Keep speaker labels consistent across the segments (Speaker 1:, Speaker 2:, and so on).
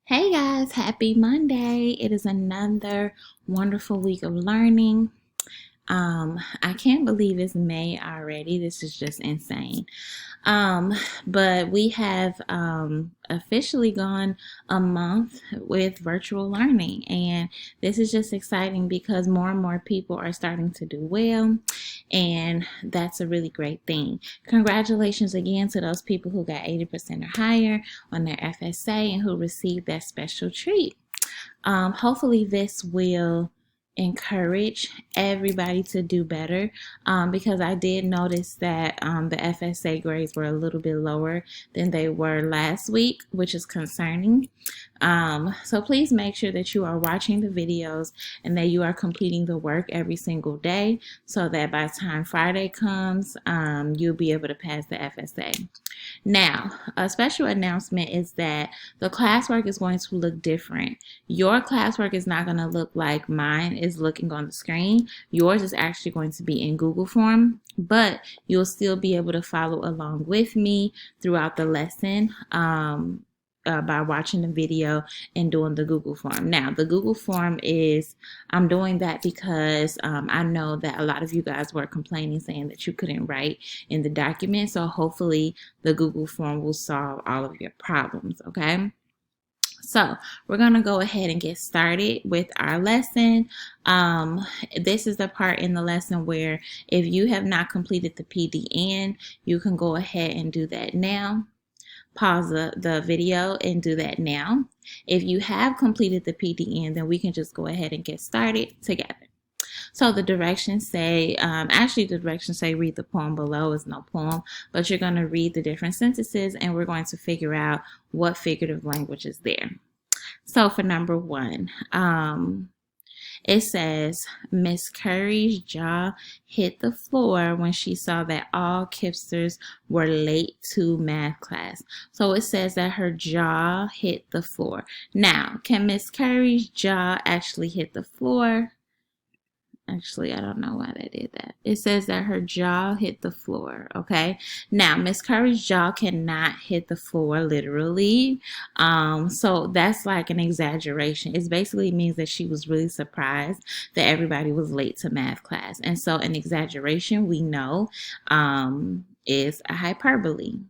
Speaker 1: Hey guys, happy Monday. It is another wonderful week of learning. I can't believe it's May already. This is just insane. Um, but we have officially gone a month with virtual learning, and this is just exciting because more and more people are starting to do well, and that's a really great thing. Congratulations again to those people who got 80% or higher on their FSA and who received that special treat. Hopefully, this will encourage everybody to do better because I did notice that the FSA grades were a little bit lower than they were last week, which is concerning. So please make sure that you are watching the videos and that you are completing the work every single day so that by the time Friday comes, you'll be able to pass the FSA. Now, a special announcement is that the classwork is going to look different. Your classwork is not going to look like mine is looking on the screen. Yours is actually going to be in Google form, but you'll still be able to follow along with me throughout the lesson. By watching the video and doing the Google form. Now, the Google form is, I'm doing that because I know that a lot of you guys were complaining saying that you couldn't write in the document. So hopefully the Google form will solve all of your problems, okay? So we're going to go ahead and get started with our lesson. This is the part in the lesson where if you have not completed the PDN, you can go ahead and do that now. Pause the video and do that now. If you have completed the PDN, then we can just go ahead and get started together. So the directions say, actually the directions say read the poem below is no poem, but you're going to read the different sentences and we're going to figure out what figurative language is there. So for number one, it says, Miss Curry's jaw hit the floor when she saw that all Kipsters were late to math class. So it says that her jaw hit the floor. Now, can Miss Curry's jaw actually hit the floor? Actually, I don't know why they did that. It says that her jaw hit the floor, okay? Now, Miss Curry's jaw cannot hit the floor literally. So that's like an exaggeration. It basically means that she was really surprised that everybody was late to math class. And so an exaggeration, we know, is a hyperbole,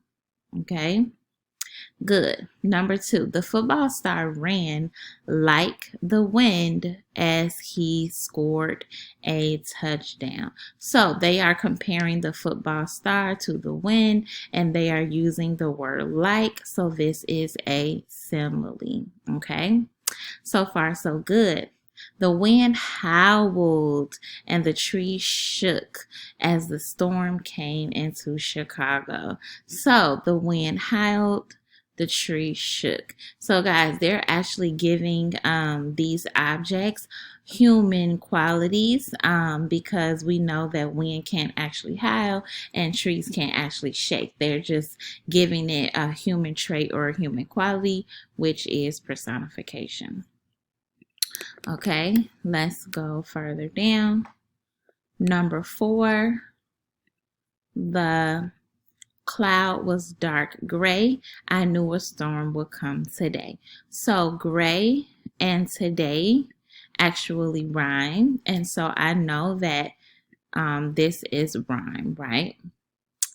Speaker 1: okay? Good. Number two, the football star ran like the wind as he scored a touchdown. So they are comparing the football star to the wind and they are using the word like. So this is a simile. Okay. So far, so good. The wind howled and the trees shook as the storm came into Chicago. So the wind howled, the tree shook. So guys, they're actually giving these objects human qualities because we know that wind can't actually howl and trees can't actually shake. They're just giving it a human trait or a human quality, which is personification. Okay, let's go further down. Number four, the cloud was dark gray. I knew a storm would come today. So gray and today actually rhyme. And so I know that this is rhyme, right?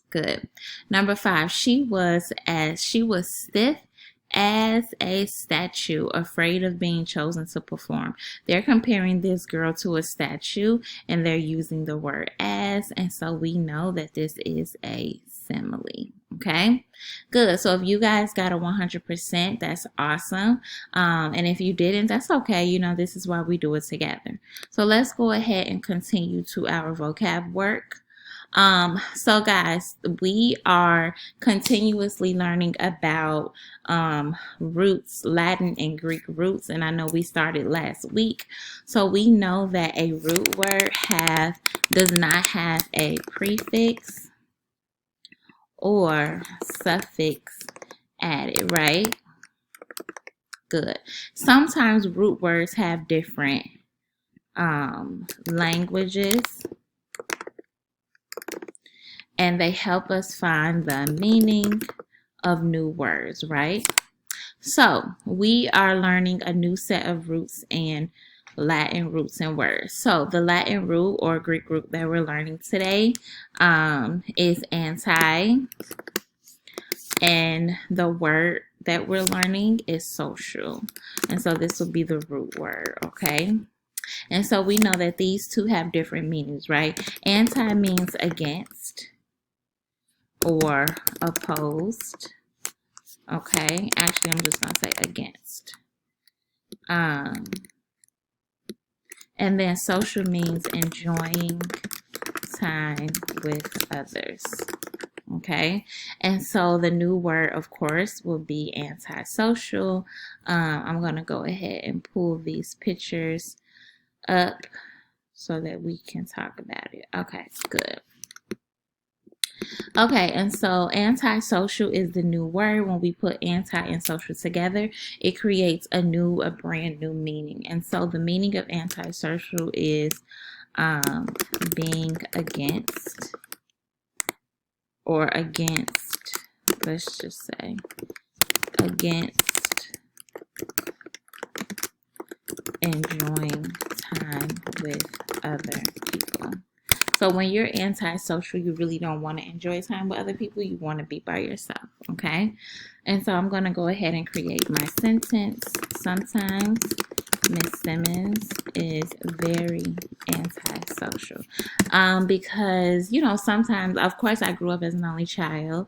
Speaker 1: Good. Number five, she was stiff as a statue, afraid of being chosen to perform. They're comparing this girl to a statue and they're using the word as, and so we know that this is a simile. Okay, good. So if you guys got a 100%, that's awesome. And if you didn't, that's okay. You know, this is why we do it together. So let's go ahead and continue to our vocab work. So guys, we are continuously learning about roots, Latin and Greek roots, and I know we started last week. So we know that a root word does not have a prefix or suffix added, right? Good. Sometimes root words have different languages, and they help us find the meaning of new words, right? So we are learning a new set of roots and Latin roots and words. So the Latin root or Greek root that we're learning today is anti, and the word that we're learning is social. And so this will be the root word, okay? And so we know that these two have different meanings, right? Anti means against or opposed. Okay, actually, I'm just going to say against. And then social means enjoying time with others. Okay, and so the new word, of course, will be antisocial. I'm going to go ahead and pull these pictures up so that we can talk about it. Okay, good. Okay, and so antisocial is the new word. When we put anti and social together, it creates a brand new meaning. And so the meaning of antisocial is being against, or against, let's just say, against enjoying time with other people. So when you're antisocial, you really don't want to enjoy time with other people. You want to be by yourself, okay? And so I'm going to go ahead and create my sentence. Sometimes Miss Simmons is very antisocial. Because, you know, sometimes, of course, I grew up as an only child.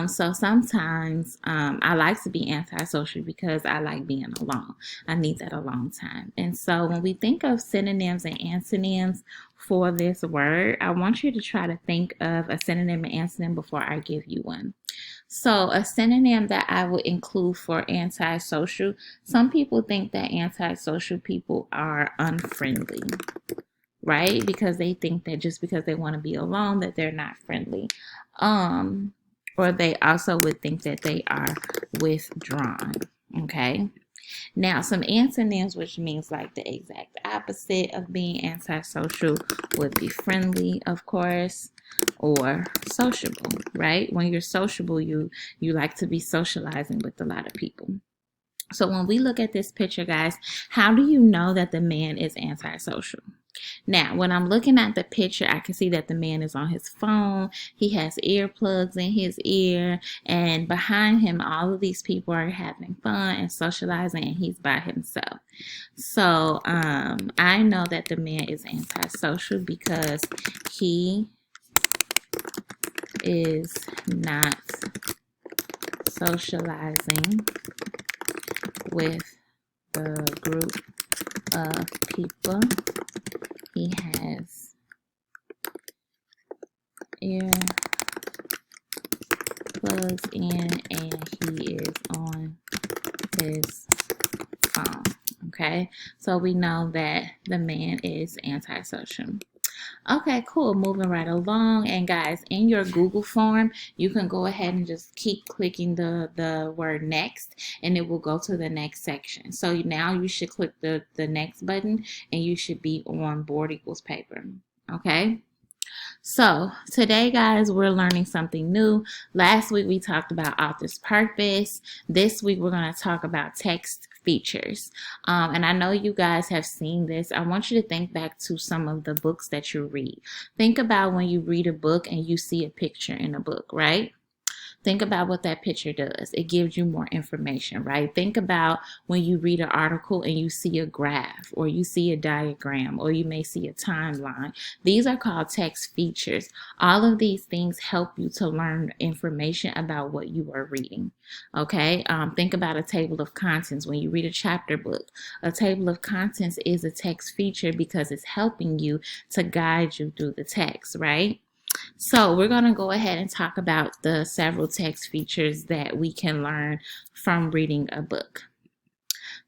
Speaker 1: So sometimes I like to be antisocial because I like being alone. I need that alone time. And so when we think of synonyms and antonyms for this word, I want you to try to think of a synonym and antonym before I give you one. So a synonym that I would include for antisocial, some people think that antisocial people are unfriendly, right? Because they think that just because they want to be alone that they're not friendly. Or they also would think that they are withdrawn, okay? Now, some antonyms, which means like the exact opposite of being antisocial, would be friendly, of course, or sociable, right? When you're sociable, you like to be socializing with a lot of people. So when we look at this picture, guys, how do you know that the man is antisocial? Now, when I'm looking at the picture, I can see that the man is on his phone. He has earplugs in his ear, and behind him, all of these people are having fun and socializing, and he's by himself. So I know that the man is antisocial because he is not socializing with the group of people. He has ear plugs in and he is on his phone. Okay, so we know that the man is antisocial. Okay, cool. Moving right along. And guys, in your Google form, you can go ahead and just keep clicking the word next, and it will go to the next section. So now you should click the next button, and you should be on board equals paper. Okay. So today, guys, we're learning something new. Last week, we talked about author's purpose. This week, we're going to talk about text features. And I know you guys have seen this. I want you to think back to some of the books that you read. Think about when you read a book and you see a picture in a book, right? Think about what that picture does. It gives you more information, right? Think about when you read an article and you see a graph or you see a diagram or you may see a timeline. These are called text features. All of these things help you to learn information about what you are reading, okay? Think about a table of contents. When you read a chapter book, a table of contents is a text feature because it's helping you to guide you through the text, right? So we're going to go ahead and talk about the several text features that we can learn from reading a book.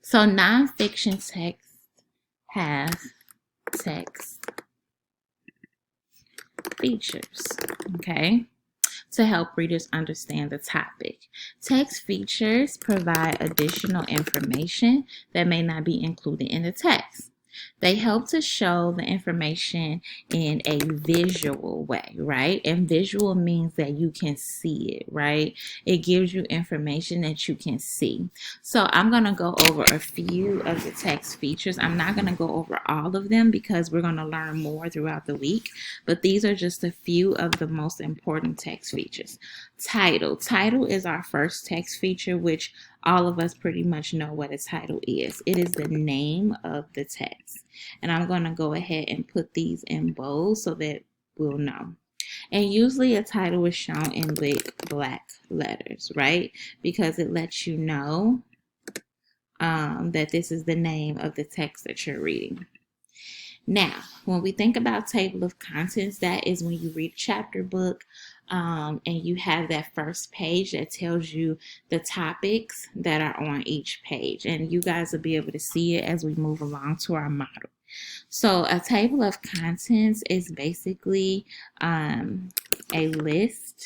Speaker 1: So nonfiction texts have text features, okay, to help readers understand the topic. Text features provide additional information that may not be included in the text. They help to show the information in a visual way, right? And visual means that you can see it, right? It gives you information that you can see. So I'm going to go over a few of the text features. I'm not going to go over all of them because we're going to learn more throughout the week, but these are just a few of the most important text features. Title. Title is our first text feature, which all of us pretty much know what a title is. It is the name of the text. And I'm going to go ahead and put these in bold so that we'll know. And usually a title is shown in big black letters, right? Because it lets you know that this is the name of the text that you're reading. Now, when we think about table of contents, that is when you read a chapter book and you have that first page that tells you the topics that are on each page. And you guys will be able to see it as we move along to our model. So a table of contents is basically a list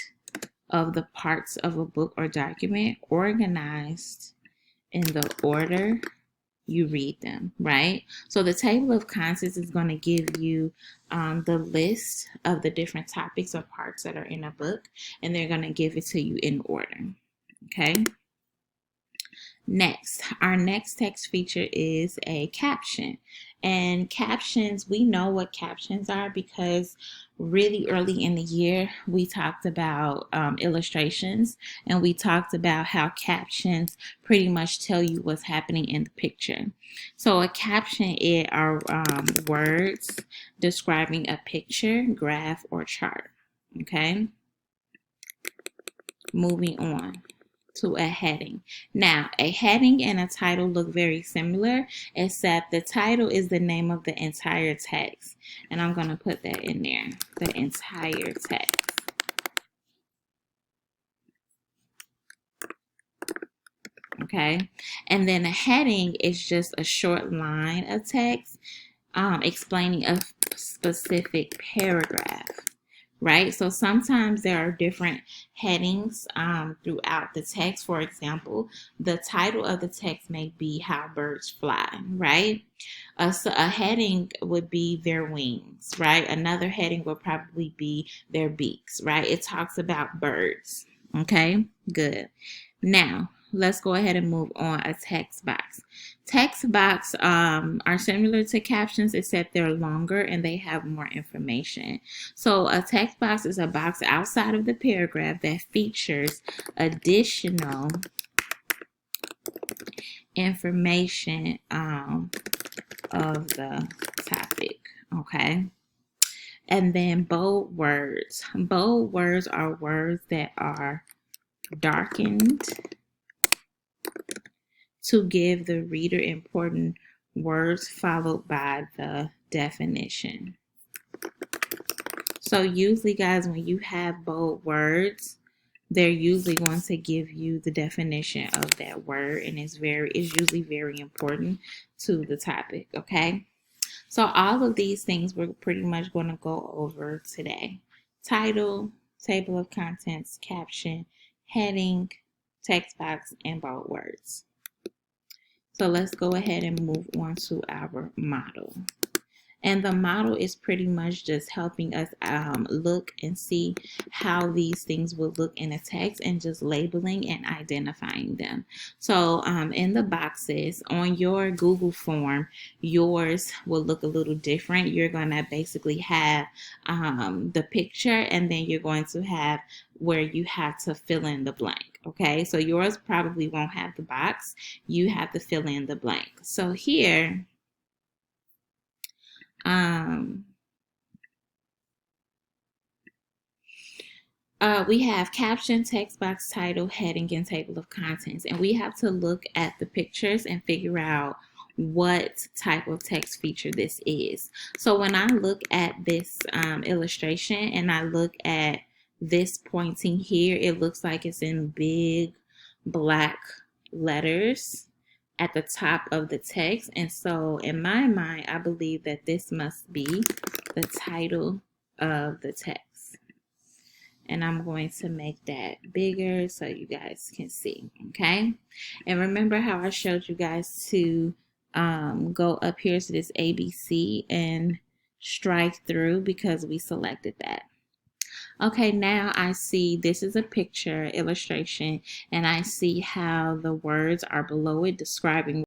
Speaker 1: of the parts of a book or document organized in the order you read them, right? So the table of contents is going to give you the list of the different topics or parts that are in a book, and they're going to give it to you in order, okay? Next, our next text feature is a caption. And captions, we know what captions are because really early in the year, we talked about illustrations, and we talked about how captions pretty much tell you what's happening in the picture. So a caption are words describing a picture, graph, or chart, okay? Moving on to a heading. Now, a heading and a title look very similar, except the title is the name of the entire text. And I'm going to put that in there, the entire text. Okay, and then a heading is just a short line of text explaining a specific paragraph. Right? So sometimes there are different headings throughout the text. For example, the title of the text may be How Birds Fly, right? So a heading would be Their Wings, right? Another heading would probably be Their Beaks, right? It talks about birds, okay? Good. Now, let's go ahead and move on. A text box. Text box are similar to captions, except they're longer and they have more information. So a text box is a box outside of the paragraph that features additional information of the topic, okay? And then bold words. Bold words are words that are darkened to give the reader important words followed by the definition. So usually, guys, when you have bold words, they're usually going to give you the definition of that word, and it's usually very important to the topic, okay? So all of these things we're pretty much going to go over today. Title, table of contents, caption, heading, text box, and bold words. So let's go ahead and move on to our model. And the model is pretty much just helping us look and see how these things will look in a text and just labeling and identifying them. So in the boxes on your Google form, yours will look a little different. You're going to basically have the picture, and then you're going to have where you have to fill in the blank. Okay, so yours probably won't have the box. You have to fill in the blank. So here, we have caption, text box, title, heading, and table of contents. And we have to look at the pictures and figure out what type of text feature this is. So when I look at this illustration and I look at this pointing here, it looks like it's in big black letters at the top of the text. And so in my mind, I believe that this must be the title of the text. And I'm going to make that bigger so you guys can see, okay? And remember how I showed you guys to go up here to this ABC and strike through because we selected that. Okay, now I see this is a picture illustration, and I see how the words are below it describing